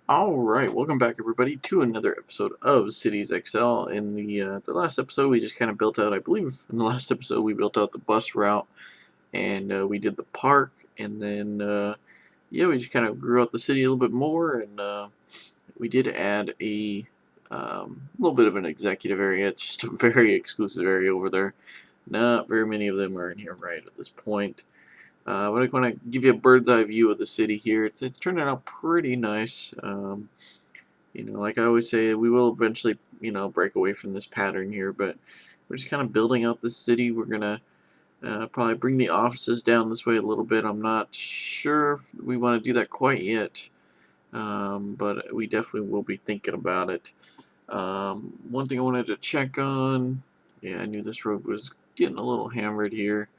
Alright, welcome back everybody to another episode of Cities XL. In the last episode we just kind of built out, I believe in the last episode we built out the bus route and we did the park and then yeah, we just kind of grew out the city a little bit more and we did add a little bit of an executive area. It's just a very exclusive area over there. Not very many of them are in here right at this point. But I want to give you a bird's eye view of the city here. It's turning out pretty nice. Like I always say, we will eventually, break away from this pattern here, but we're just kind of building out this city. We're gonna probably bring the offices down this way a little bit. I'm not sure if we want to do that quite yet, but we definitely will be thinking about it. One thing I wanted to check on, yeah, I knew this road was getting a little hammered here.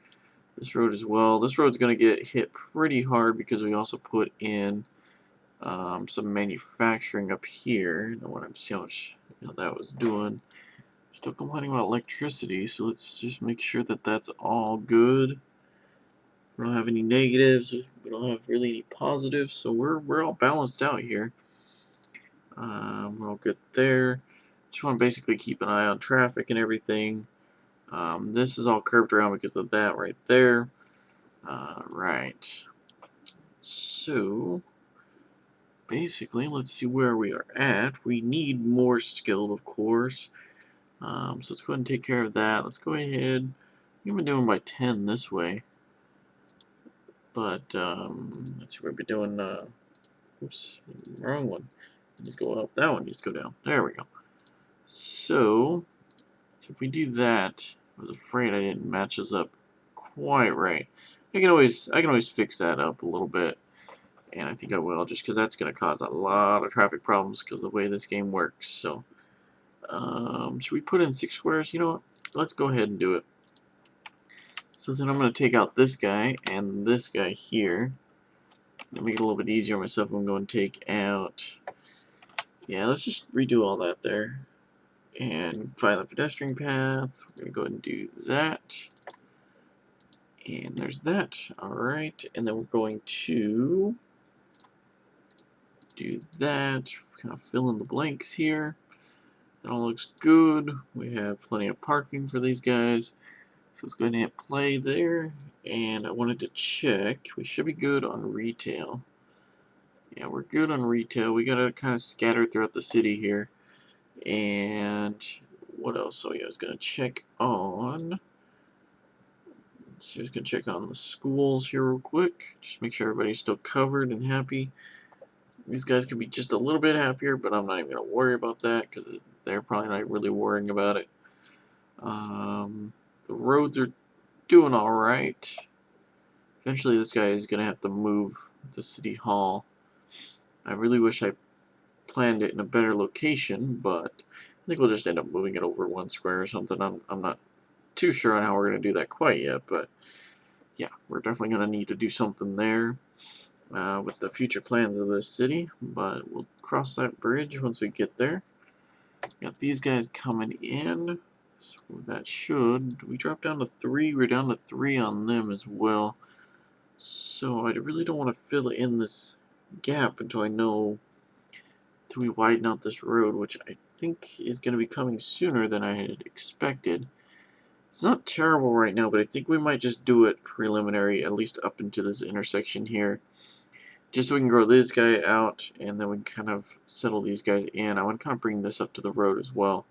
This road as well. This road's going to get hit pretty hard because we also put in some manufacturing up here. I want to see how much that was doing. Still complaining about electricity, so let's just make sure that that's all good. We don't have any negatives. We don't have really any positives, so we're all balanced out here. We're all good there. Just want to basically keep an eye on traffic and everything. This is all curved around because of that right there. Right. So basically, let's see where we are at. We need more skilled, of course. So let's go ahead and take care of that. Let's go ahead. We've been doing by 10 this way. But let's see where we're doing. Oops, wrong one. Just go up. That one needs to go down. There we go. So if we do that, I was afraid I didn't match those up quite right. I can always fix that up a little bit. And I think I will, just because that's going to cause a lot of traffic problems because of the way this game works. So, should we put in 6 squares? You know what? Let's go ahead and do it. So then I'm going to take out this guy and this guy here. To make it a little bit easier on myself, I'm going to take out... Yeah, let's just redo all that there. And find the pedestrian path. We're going to go ahead and do that. And there's that. Alright, and then we're going to do that. Kind of fill in the blanks here. It all looks good. We have plenty of parking for these guys. So let's go ahead and hit play there. And I wanted to check. We should be good on retail. Yeah, we're good on retail. We gotta kind of scatter throughout the city here. And what else? Oh yeah, I was gonna check on... Let's see, I was gonna check on the schools here real quick. Just make sure everybody's still covered and happy. These guys could be just a little bit happier, but I'm not even going to worry about that because they're probably not really worrying about it. The roads are doing alright. Eventually this guy is going to have to move to City Hall. I really wish I planned it in a better location, but I think we'll just end up moving it over 1 square or something. I'm not too sure on how we're going to do that quite yet, but yeah, we're definitely going to need to do something there. With the future plans of this city, but we'll cross that bridge once we get there. Got these guys coming in, so that should... We drop down to 3, we're down to 3 on them as well. So I really don't want to fill in this gap until I know, until we widen out this road, which I think is going to be coming sooner than I had expected. It's not terrible right now, but I think we might just do it preliminary, at least up into this intersection here. Just so we can grow this guy out, and then we can kind of settle these guys in. I want to kind of bring this up to the road as well.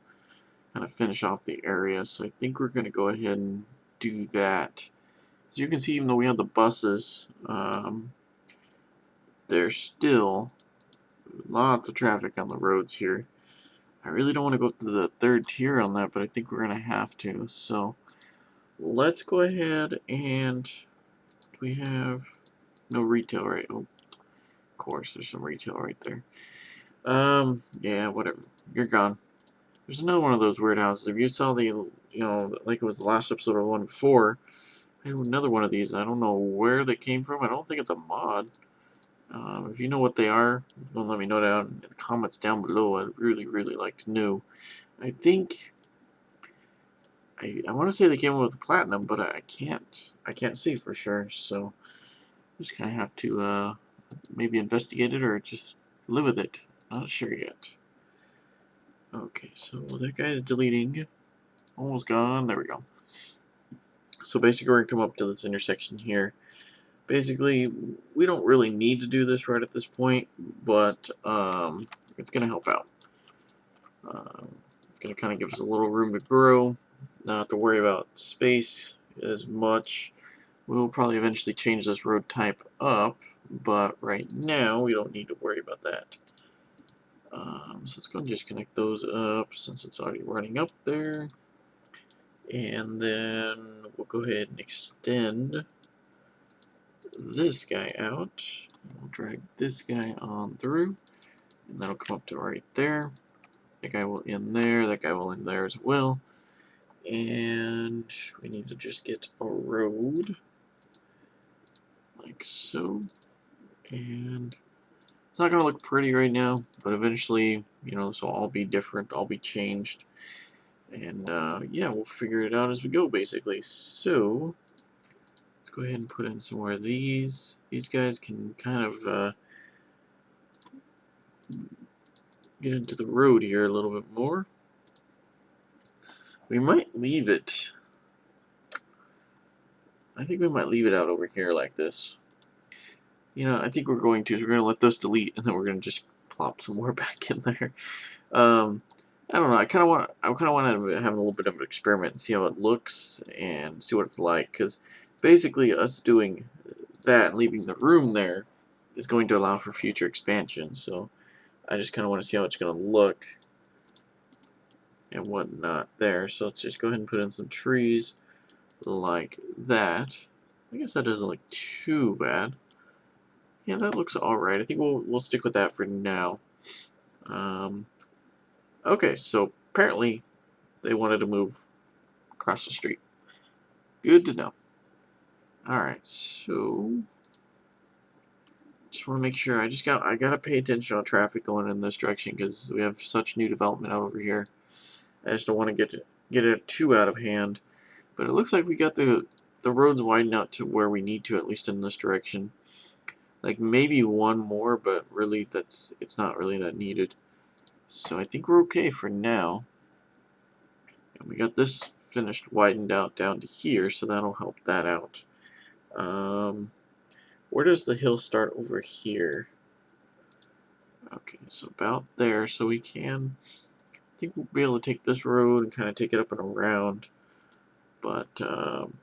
Kind of finish off the area. So I think we're going to go ahead and do that. As you can see, even though we have the buses, there's still lots of traffic on the roads here. I really don't want to go up to the 3rd tier on that, but I think we're going to have to. So let's go ahead and... Do we have... No retail, right? Oh, of course, there's some retail right there. Yeah, whatever. You're gone. There's another one of those weird houses. If you saw the, like it was the last episode or the one before, I had another one of these. I don't know where they came from. I don't think it's a mod. If you know what they are, let me know down in the comments down below. I'd really, really like to know. I think... I want to say they came with platinum, but I can't see for sure. So, just kind of have to maybe investigate it or just live with it. Not sure yet. Okay, so that guy is deleting. Almost gone. There we go. So basically, we're going to come up to this intersection here. Basically, we don't really need to do this right at this point, but it's going to help out. It's going to kind of give us a little room to grow, not have to worry about space as much. We'll probably eventually change this road type up, but right now we don't need to worry about that. So let's go and just connect those up since it's already running up there. And then we'll go ahead and extend this guy out. We'll drag this guy on through, and that'll come up to right there. That guy will end there, that guy will end there as well. And we need to just get a road like so. And it's not going to look pretty right now, but eventually, you know, this will all be different, all be changed. And yeah, we'll figure it out as we go, basically. So let's go ahead and put in some more of these. These guys can kind of get into the road here a little bit more. We might leave it. I think we might leave it out over here like this. You know, I think we're going to. We're going to let those delete, and then we're going to just plop some more back in there. I don't know. I kind of want to have a little bit of an experiment and see how it looks and see what it's like. Because basically, us doing that and leaving the room there is going to allow for future expansion. So I just kind of want to see how it's going to look and whatnot there. So let's just go ahead and put in some trees like that. I guess that doesn't look too bad. Yeah, that looks alright. I think we'll stick with that for now. Okay, so apparently they wanted to move across the street. Good to know. Alright, so just want to make sure I gotta pay attention on traffic going in this direction because we have such new development out over here. I just don't want to get it too out of hand. But it looks like we got the roads widened out to where we need to, at least in this direction. Like maybe one more, but really it's not really that needed. So I think we're okay for now. And we got this finished widened out down to here, so that'll help that out. Where does the hill start over here? Okay, so about there, so we can, I think we'll be able to take this road and kind of take it up and around, but I'm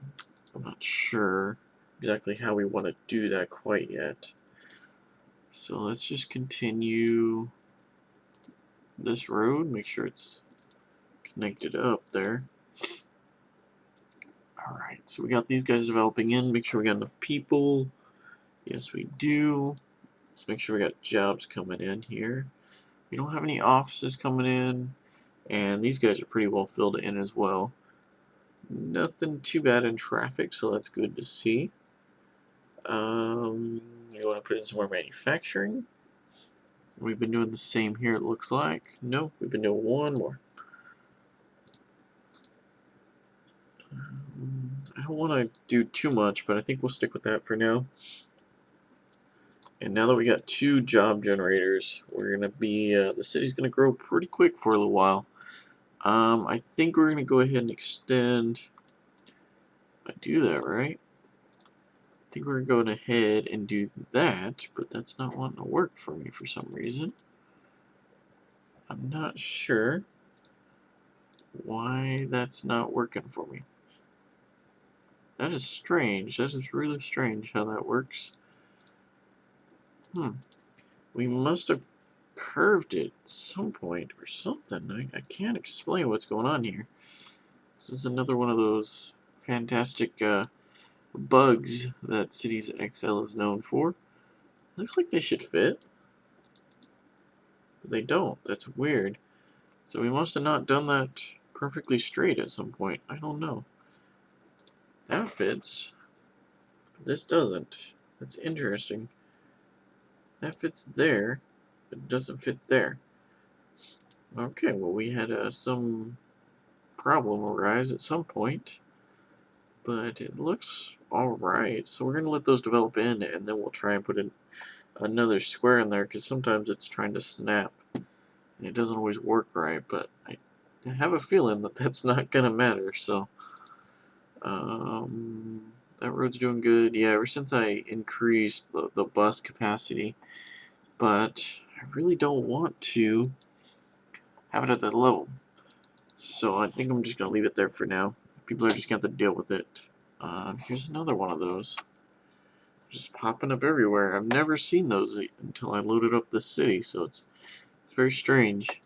not sure exactly how we want to do that quite yet. So let's just continue this road, make sure it's connected up there. Alright, so we got these guys developing in, make sure we got enough people. Yes, we do. Let's make sure we got jobs coming in here. We don't have any offices coming in, and these guys are pretty well filled in as well. Nothing too bad in traffic, so that's good to see. You want to put in some more manufacturing? We've been doing the same here, it looks like. No, we've been doing one more. I don't want to do too much, but I think we'll stick with that for now. And now that we got 2 job generators, we're going to be, the city's going to grow pretty quick for a little while. I think we're going to go ahead and extend, I do that right? I think we're going ahead and do that, but that's not wanting to work for me for some reason. I'm not sure why that's not working for me. That is strange. That is really strange how that works. We must have curved it at some point or something. I can't explain what's going on here. This is another one of those fantastic bugs that Cities XL is known for. Looks like they should fit, but they don't. That's weird. So we must have not done that perfectly straight at some point. I don't know. That fits. This doesn't. That's interesting. That fits there, but it doesn't fit there. Okay, well we had some problem arise at some point, but it looks alright. So we're going to let those develop in, and then we'll try and put in another square in there because sometimes it's trying to snap and it doesn't always work right, but I have a feeling that that's not gonna matter. So that road's doing good. Yeah, ever since I increased the bus capacity, but I really don't want to have it at that level. So I think I'm just gonna leave it there for now. People are just gonna have to deal with it. Here's another one of those. Just popping up everywhere. I've never seen those until I loaded up this city, so it's very strange.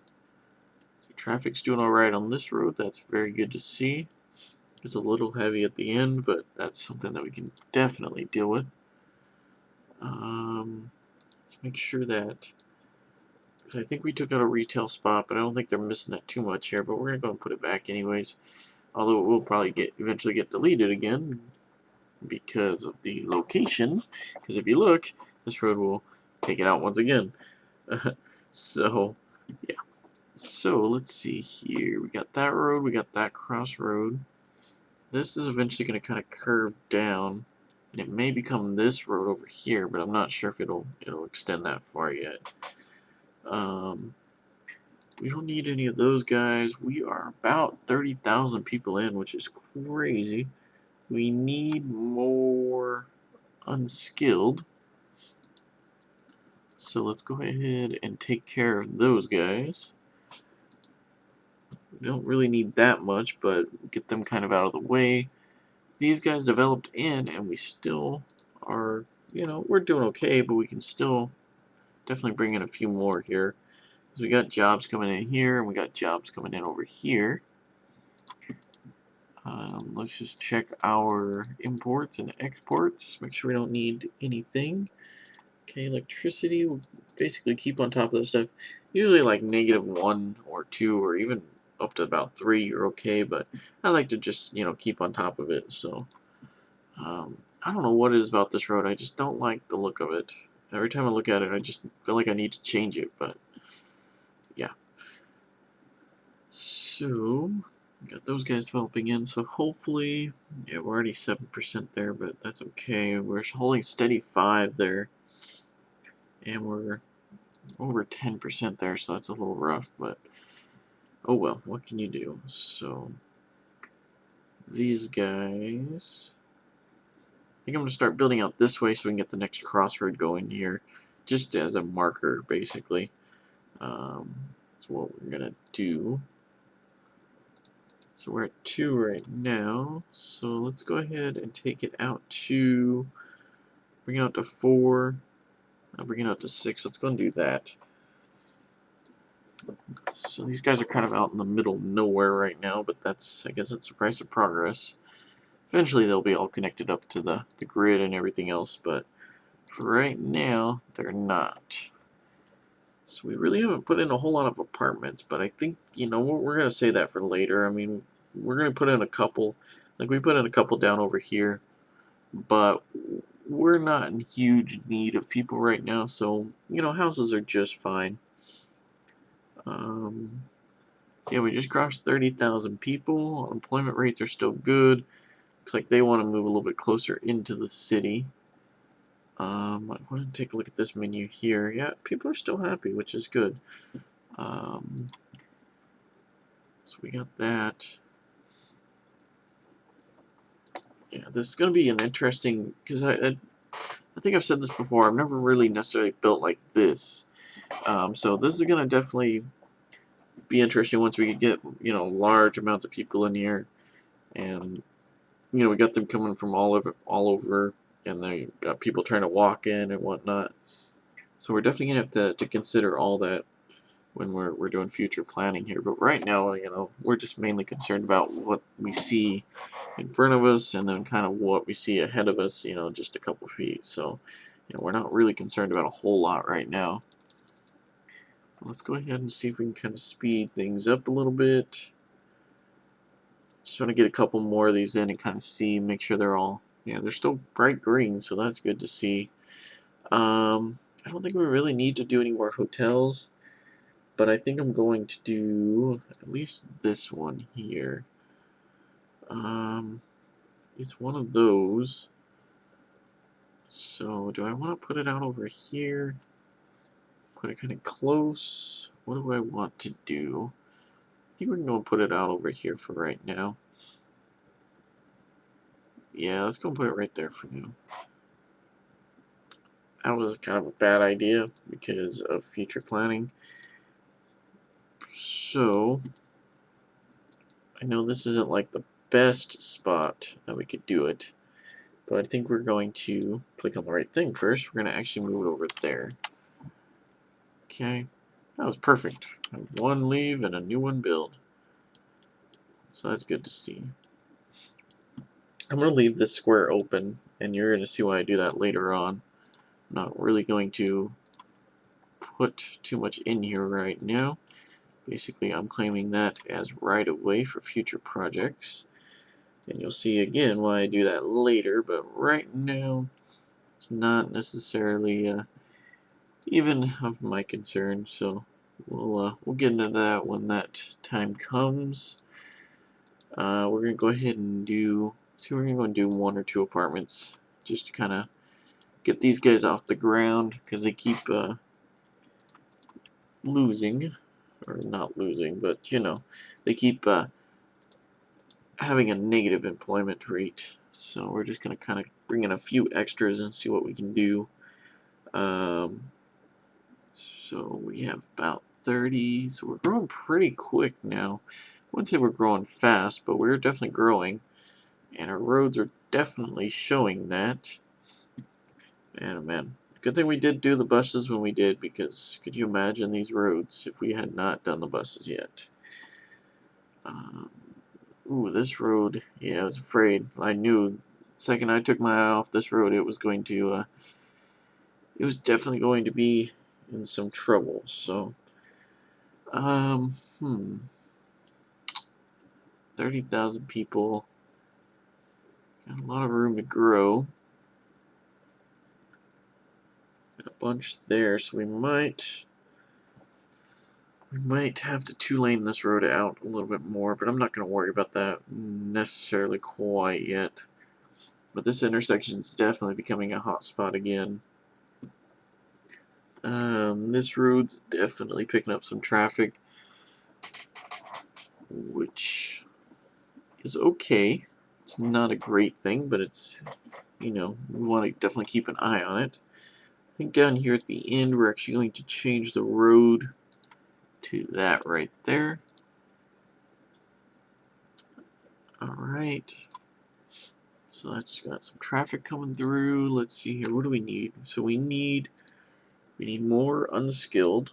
So traffic's doing alright on this road. That's very good to see. It's a little heavy at the end, but that's something that we can definitely deal with. Let's make sure that, I think we took out a retail spot, but I don't think they're missing that too much here, but we're gonna go and put it back anyways. Although it will probably eventually get deleted again because of the location. Because if you look, this road will take it out once again. So, yeah. So, let's see here. We got that road, we got that crossroad. This is eventually going to kind of curve down, and it may become this road over here, but I'm not sure if it'll extend that far yet. We don't need any of those guys. We are about 30,000 people in, which is crazy. We need more unskilled. So let's go ahead and take care of those guys. We don't really need that much, but get them kind of out of the way. These guys developed in, and we still are, we're doing okay, but we can still definitely bring in a few more here. So we got jobs coming in here, and we got jobs coming in over here. Let's just check our imports and exports, make sure we don't need anything. Okay, electricity, we'll basically keep on top of this stuff. Usually like -1 or 2 or even up to about 3 you're okay, but I like to just, keep on top of it. So I don't know what it is about this road, I just don't like the look of it. Every time I look at it, I just feel like I need to change it, but yeah. So, we got those guys developing in, so hopefully, yeah, we're already 7% there, but that's okay. We're holding steady 5 there, and we're over 10% there, so that's a little rough, but oh well, what can you do? So, these guys, I think I'm going to start building out this way so we can get the next crossroad going here, just as a marker, basically. That's what we're going to do. So we're at 2 right now, so let's go ahead and take it out to, bring it out to 4, I'll bring it out to 6, let's go and do that. So these guys are kind of out in the middle of nowhere right now, but that's, I guess it's the price of progress. Eventually they'll be all connected up to the grid and everything else, but for right now, they're not. So we really haven't put in a whole lot of apartments, but I think, we're going to say that for later. I mean, we're going to put in a couple, like we put in a couple down over here, but we're not in huge need of people right now, so, houses are just fine. So yeah, we just crossed 30,000 people. Unemployment rates are still good. Looks like they want to move a little bit closer into the city. I want to take a look at this menu here. Yeah, people are still happy, which is good. So we got that. Yeah, this is going to be an interesting, because I think I've said this before, I've never really necessarily built like this. So this is going to definitely be interesting once we get, large amounts of people in here. And, we got them coming from all over, and they got people trying to walk in and whatnot. So we're definitely going to have to consider all that when we're doing future planning here. But right now, we're just mainly concerned about what we see in front of us and then kind of what we see ahead of us, just a couple feet. So, we're not really concerned about a whole lot right now. Let's go ahead and see if we can kind of speed things up a little bit. Just want to get a couple more of these in and kind of see, make sure they're all, yeah, they're still bright green, so that's good to see. I don't think we really need to do any more hotels, but I think I'm going to do at least this one here. It's one of those. So do I want to put it out over here? Put it kind of close. What do I want to do? I think we're going to put it out over here for right now. Yeah, let's go and put it right there for now. That was kind of a bad idea because of future planning. So, I know this isn't like the best spot that we could do it, but I think we're going to click on the right thing first. We're going to actually move it over there. Okay, that was perfect. One leave and a new one build. So that's good to see. I'm going to leave this square open, and you're going to see why I do that later on. I'm not really going to put too much in here right now. Basically, I'm claiming that as right of way for future projects. And you'll see again why I do that later, but right now it's not necessarily even of my concern, so we'll get into that when that time comes. We're going to go ahead and we're going to go and do 1 or 2 apartments just to kind of get these guys off the ground because they keep losing, or not losing, but you know, they keep having a negative employment rate. So we're just going to kind of bring in a few extras and see what we can do. So we have about 30, so we're growing pretty quick now. I wouldn't say we're growing fast, but we're definitely growing. And our roads are definitely showing that. And oh man, good thing we did do the buses when we did, because could you imagine these roads if we had not done the buses yet? Ooh, this road, yeah, I was afraid. I knew the second I took my eye off this road, it was going to, it was definitely going to be in some trouble, so, 30,000 people, got a lot of room to grow. Got a bunch there, so we might have to 2-lane this road out a little bit more, but I'm not going to worry about that necessarily quite yet. But this intersection is definitely becoming a hot spot again. This road's definitely picking up some traffic, which is okay. It's not a great thing, but it's, you know, we want to definitely keep an eye on it. I think down here at the end, we're actually going to change the road to that right there. Alright. So that's got some traffic coming through. Let's see here. What do we need? So we need more unskilled.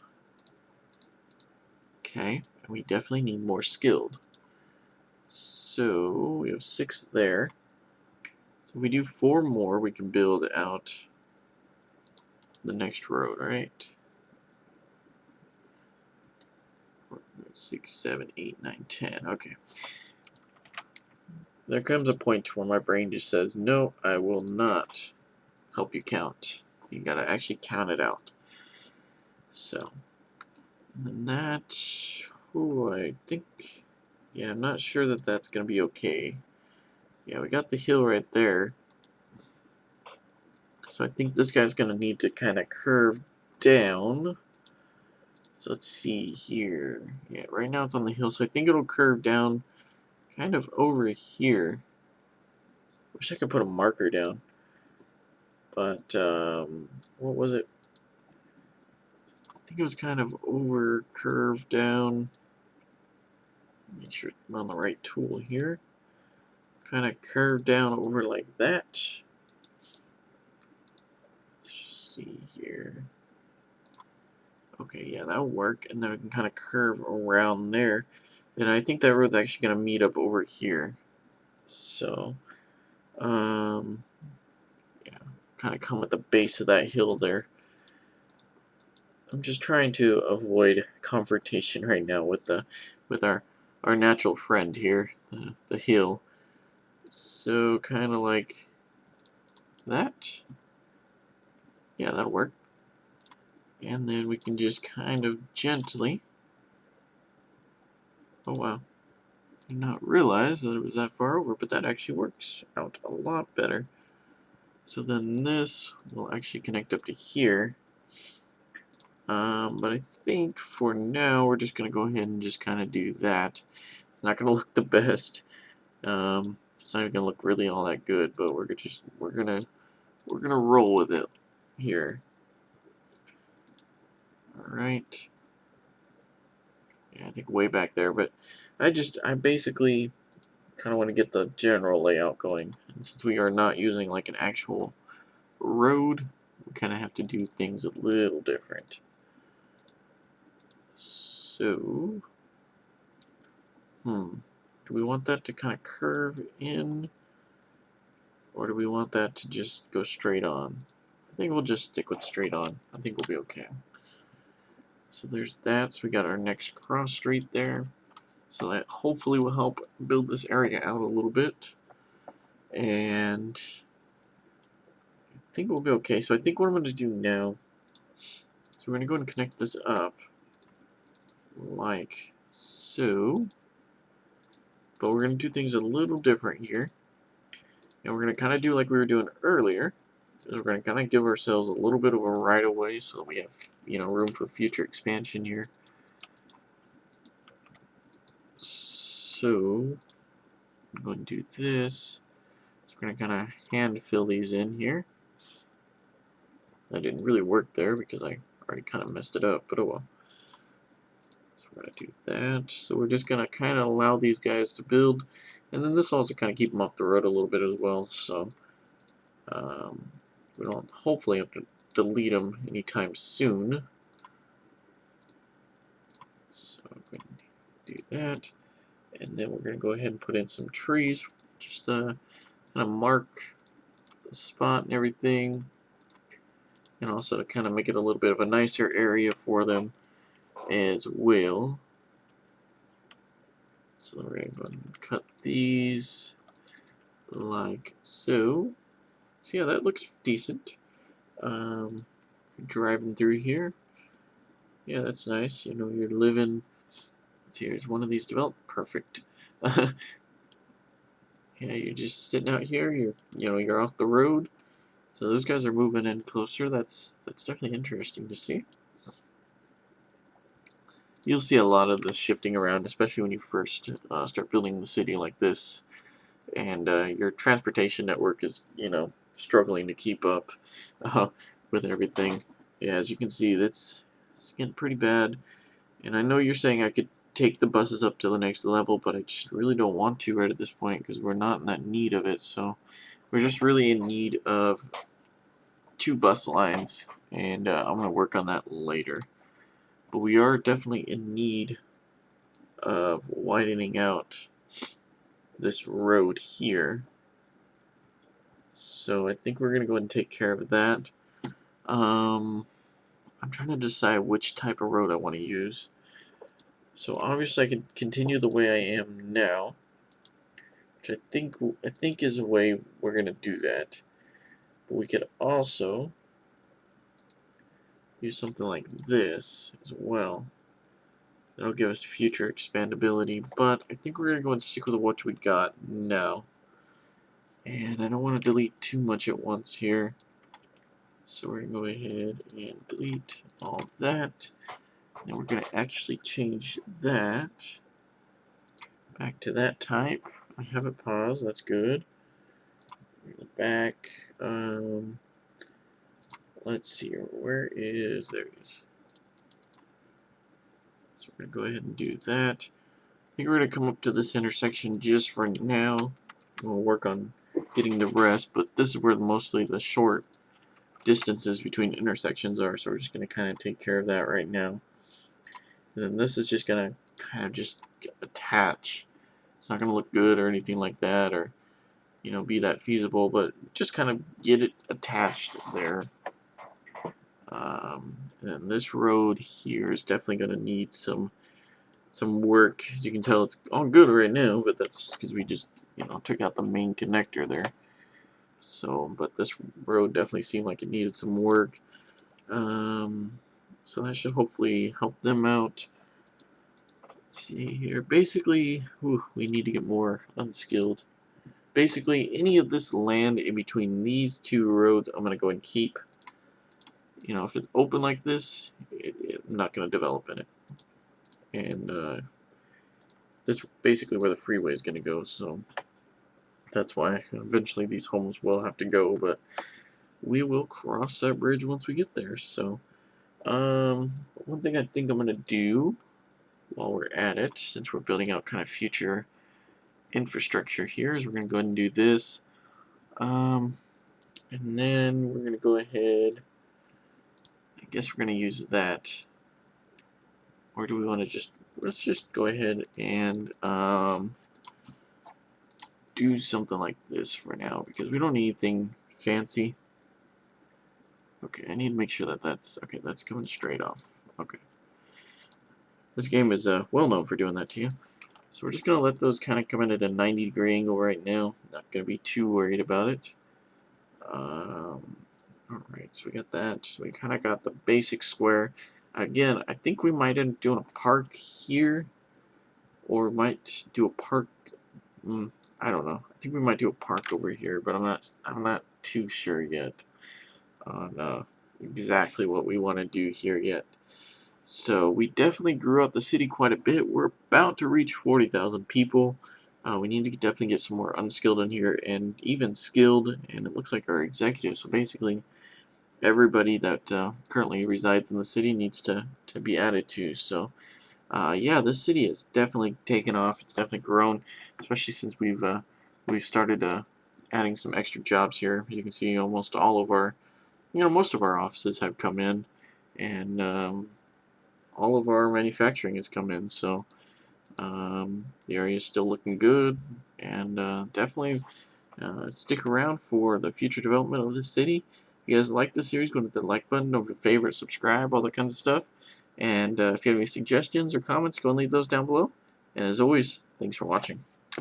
Okay. And we definitely need more skilled. So we have 6 there. So if we do 4 more, we can build out the next road, right? 6, 7, 8, 9, 10. Okay. There comes a point where my brain just says, no, I will not help you count. You gotta actually count it out. So, and then that, ooh, I think, yeah, I'm not sure that that's gonna be okay. Yeah, we got the hill right there. So I think this guy's gonna need to kind of curve down. So let's see here. Yeah, right now it's on the hill, so I think it'll curve down kind of over here. Wish I could put a marker down. But, what was it? I think it was kind of over curved down. Make sure I'm on the right tool here. Kind of curve down over like that. Let's just see here. Okay, yeah, that'll work. And then we can kind of curve around there. And I think that road's actually going to meet up over here. So, yeah, kind of come at the base of that hill there. I'm just trying to avoid confrontation right now with our natural friend here, the hill. So kind of like that. Yeah, that'll work. And then we can just kind of gently. Oh wow. I did not realize that it was that far over, but that actually works out a lot better. So then this will actually connect up to here. But I think for now we're just gonna go ahead and just kind of do that. It's not gonna look the best. It's not even gonna look really all that good, but we're gonna roll with it here. All right. Yeah, I think way back there, but I basically kind of want to get the general layout going. And since we are not using like an actual road, we kind of have to do things a little different. So, do we want that to kind of curve in, or do we want that to just go straight on? I think we'll just stick with straight on. I think we'll be okay. So there's that. So we got our next cross street there. So that hopefully will help build this area out a little bit. And I think we'll be okay. So I think what I'm going to do now is we're going to go and connect this up like so. But we're going to do things a little different here. And we're going to kind of do like we were doing earlier. We're going to kind of give ourselves a little bit of a right of way so that we have, room for future expansion here. So I'm going to do this. So we're going to kind of hand fill these in here. That didn't really work there because I already kind of messed it up, but oh well. So we're going to do that. So we're just going to kind of allow these guys to build. And then this will also kind of keep them off the road a little bit as well. So we don't hopefully have to delete them anytime soon. So I'm going to do that. And then we're going to go ahead and put in some trees. Just kind of mark the spot and everything. And also to kind of make it a little bit of a nicer area for them as well. So we're going to go ahead and cut these like so. So yeah, that looks decent. Driving through here. Yeah, that's nice. You're living. Let's see, here's one of these developed. Perfect. Yeah, you're just sitting out here. You're off the road. So those guys are moving in closer. That's definitely interesting to see. You'll see a lot of this shifting around, especially when you first start building the city like this, and your transportation network is, struggling to keep up with everything. Yeah, as you can see, it's getting pretty bad. And I know you're saying I could take the buses up to the next level, but I just really don't want to right at this point because we're not in that need of it. So we're just really in need of 2 bus lines, and I'm going to work on that later. But we are definitely in need of widening out this road here. So I think we're going to go ahead and take care of that. I'm trying to decide which type of road I want to use. So obviously I can continue the way I am now, which I think is a way we're going to do that. But we could also use something like this as well. That'll give us future expandability, but I think we're going to go and stick with what we got now. And I don't want to delete too much at once here. So we're going to go ahead and delete all of that. And we're going to actually change that back to that type. I have it paused, that's good. Back, let's see here, there it is. So we're going to go ahead and do that. I think we're going to come up to this intersection just for now. We'll work on getting the rest, but this is where mostly the short distances between intersections are, so we're just going to kind of take care of that right now. And then this is just going to kind of just attach. It's not going to look good or anything like that, or be that feasible, but just kind of get it attached there. And this road here is definitely going to need some work. As you can tell, it's all good right now, but that's because we just took out the main connector there. So, but this road definitely seemed like it needed some work. So that should hopefully help them out. Let's see here. Basically, we need to get more unskilled. basically any of this land in between these two roads, I'm going to go and keep. You know, if it's open like this, I'm not going to develop in it. And this is basically where the freeway is going to go, so that's why eventually these homes will have to go, but we will cross that bridge once we get there. So one thing I think I'm going to do while we're at it, since we're building out kind of future infrastructure here, is we're going to go ahead and do this. And then we're going to go ahead, I guess we're going to use that. Or do we want to just, let's just go ahead and do something like this for now, because we don't need anything fancy. Okay, I need to make sure that that's, okay, that's coming straight off. Okay. This game is well known for doing that to you. So we're just going to let those kind of come in at a 90-degree angle right now. Not going to be too worried about it. Alright, so we got that. So we kind of got the basic square. Again, I think we might end up doing a park here. Or might do a park. I don't know. I think we might do a park over here, but I'm not too sure yet on exactly what we want to do here yet. So we definitely grew out the city quite a bit. We're about to reach 40,000 people. We need to definitely get some more unskilled in here and even skilled, and it looks like our executives. So basically everybody that currently resides in the city needs to be added to. So yeah, this city has definitely taken off. It's definitely grown, especially since we've started adding some extra jobs here. You can see almost all of our, most of our offices have come in, and all of our manufacturing has come in. So the area is still looking good, and definitely stick around for the future development of this city. If you guys like this series, go to the like button, don't forget to favorite, subscribe, all that kinds of stuff. And if you have any suggestions or comments, go and leave those down below. And as always, thanks for watching.